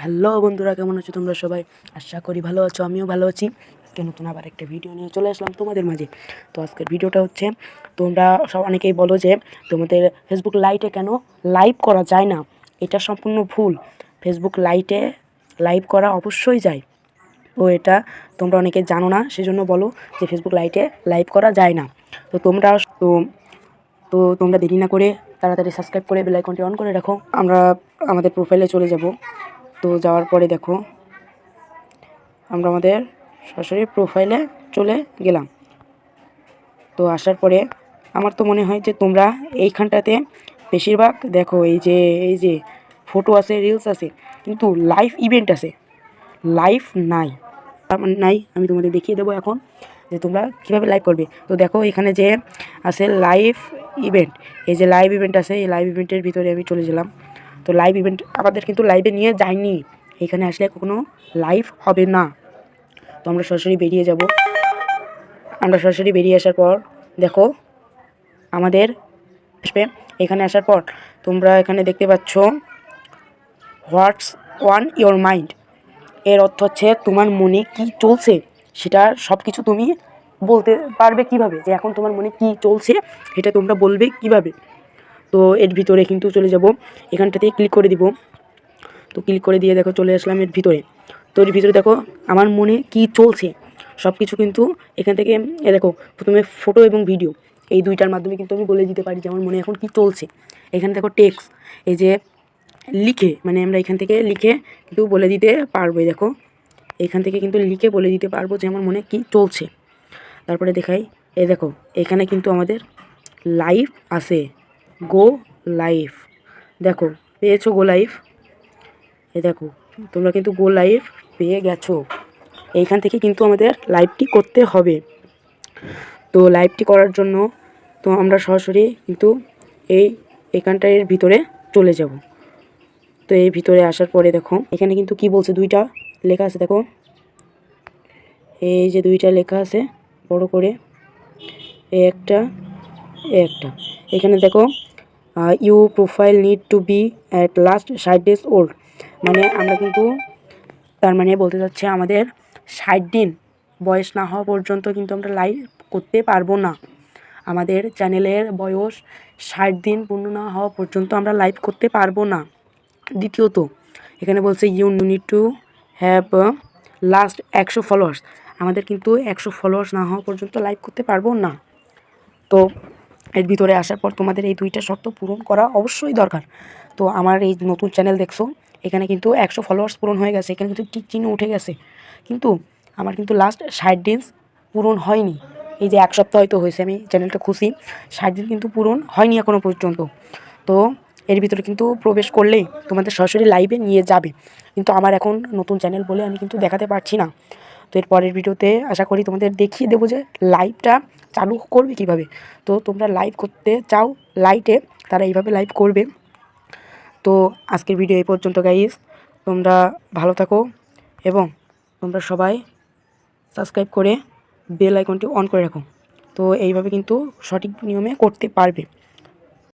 Hello বন্ধুরা, কেমন আছো তোমরা সবাই? আশা করি ভালো আছো, আমিও ভালো আছি। আজকে নতুন আবার একটা ভিডিও নিয়ে চলে আসলাম তোমাদের মাঝে। তো আজকের ভিডিওটা হচ্ছে, তোমরা সব অনেকেই বলো যে তোমাদের ফেসবুক লাইটে কেন লাইভ করা যায় না। এটা সম্পূর্ণ ভুল। ফেসবুক লাইটে লাইভ করা অবশ্যই যায়। তো এটা তোমরা অনেকে জানো না, সেজন্য বলো যে ফেসবুক লাইটে লাইভ করা যায় না। তো তোমরা তো তো তোমরা দেরি না করে তাড়াতাড়ি সাবস্ক্রাইব করে বেল আইকনটি অন করে রাখো। আমরা আমাদের প্রোফাইলে চলে যাব। তো যাওয়ার পরে দেখো, আমরা আমাদের সরাসরি প্রোফাইলে চলে গেলাম। তো আসার পরে আমার তো মনে হয় যে তোমরা এইখানটাতে বেশিরভাগ দেখো, এই যে ফটো আছে, রিলস আছে, কিন্তু লাইভ ইভেন্ট আছে, লাইভ নাই। আমি তোমাদের দেখিয়ে দেবো এখন যে তোমরা কীভাবে লাইভ করবে। তো দেখো এখানে যে আছে লাইভ ইভেন্ট, এই যে লাইভ ইভেন্ট আছে, এই লাইভ ইভেন্টের ভিতরে আমি চলে গেলাম। তো লাইভ ইভেন্ট আমাদের কিন্তু লাইভে নিয়ে যায়নি, এখানে আসলে কখনো লাইভ হবে না। তো আমরা সরাসরি বেরিয়ে যাব। আমরা সরাসরি বেরিয়ে আসার পর দেখো আমাদের আসবে। এখানে আসার পর তোমরা এখানে দেখতে পাচ্ছ হোয়াটস অন ইয়োর মাইন্ড। এর অর্থ হচ্ছে তোমার মনে কি চলছে সেটা সব কিছু তুমি বলতে পারবে কিভাবে, যে এখন তোমার মনে কি চলছে এটা তোমরা বলবে কিভাবে। তো এর ভিতরে কিন্তু চলে যাব, এখানটাতে ক্লিক করে দিব। তো ক্লিক করে দিয়ে দেখো চলে আসলাম এর ভিতরে। তো এর ভিতরে দেখো আমার মনে কি চলছে সব কিছু কিন্তু এখান থেকে দেখো, প্রথমে ফটো এবং ভিডিও, এই দুইটার মাধ্যমে কিন্তু আমি বলে দিতে পারি যে আমার মনে এখন কি চলছে। এখানে দেখো টেক্সট, এই যে লিখে, মানে আমরা এখান থেকে লিখে কিন্তু বলে দিতে পারবো। দেখো এখান থেকে কিন্তু লিখে বলে দিতে পারবো যে আমার মনে কি চলছে। তারপরে দেখাই, এই দেখো এখানে কিন্তু আমাদের লাইভ আছে, গো লাইভ। দেখো পেয়েছো গো লাইভ, এই দেখো তোমরা কিন্তু গো লাইভ পেয়ে গেছো। এইখান থেকে কিন্তু আমাদের লাইভটি করতে হবে। তো লাইভটি করার জন্য তো আমরা সরাসরি কিন্তু এখানটার ভিতরে চলে যাব। তো এই ভিতরে আসার পরে দেখো এখানে কিন্তু কি বলছে, দুইটা লেখা আছে দেখো, এই যে দুইটা লেখা আছে বড় করে, একটা একটা। এখানে দেখো you profile need to be at last 60 days old. মানে আমরা কিন্তু, তার মানে বলতে চাচ্ছে আমাদের 60 দিন বয়স না হওয়া পর্যন্ত কিন্তু আমরা লাইভ করতে পারবো না। আমাদের চ্যানেলের বয়স 60 দিন পূর্ণ না হওয়া পর্যন্ত আমরা লাইভ করতে পারবো না। দ্বিতীয়ত এখানে বলছে you need to have last 100 followers. আমাদের কিন্তু 100 ফলোয়ার্স না হওয়া পর্যন্ত লাইভ করতে পারবো না। তো এর ভিতরে আসার পর তোমাদের এই দুইটা শর্ত পূরণ করা অবশ্যই দরকার। তো আমার এই নতুন চ্যানেল দেখছো, এখানে কিন্তু 100 ফলোয়ার্স পূরণ হয়ে গেছে, এখানে কিন্তু টিক চিহ্ন উঠে গেছে, কিন্তু আমার কিন্তু লাস্ট 60 দিন পূরণ হয়নি। এই যে এক সপ্তাহ হয়তো হয়েছে আমি চ্যানেলটা খুশি, 60 দিন কিন্তু পূরণ হয়নি এখনও পর্যন্ত। তো এর ভিতরে কিন্তু প্রবেশ করলেই তোমাদের সরাসরি লাইভে নিয়ে যাবে, কিন্তু আমার এখন নতুন চ্যানেল বলে আমি কিন্তু দেখাতে পারছি না। তো এর পরের ভিডিওতে আশা করি তোমাদের দেখিয়ে দেবো যে লাইভটা চালু করবে কিভাবে। তো তোমরা লাইভ করতে চাও লাইটে, তারা এইভাবে লাইভ করবে। তো আজকের ভিডিও এই পর্যন্ত গাইস, তোমরা ভালো থাকো এবং তোমরা সবাই সাবস্ক্রাইব করে বেল আইকনটি অন করে রাখো। তো এইভাবে কিন্তু সঠিক নিয়মে করতে পারবে।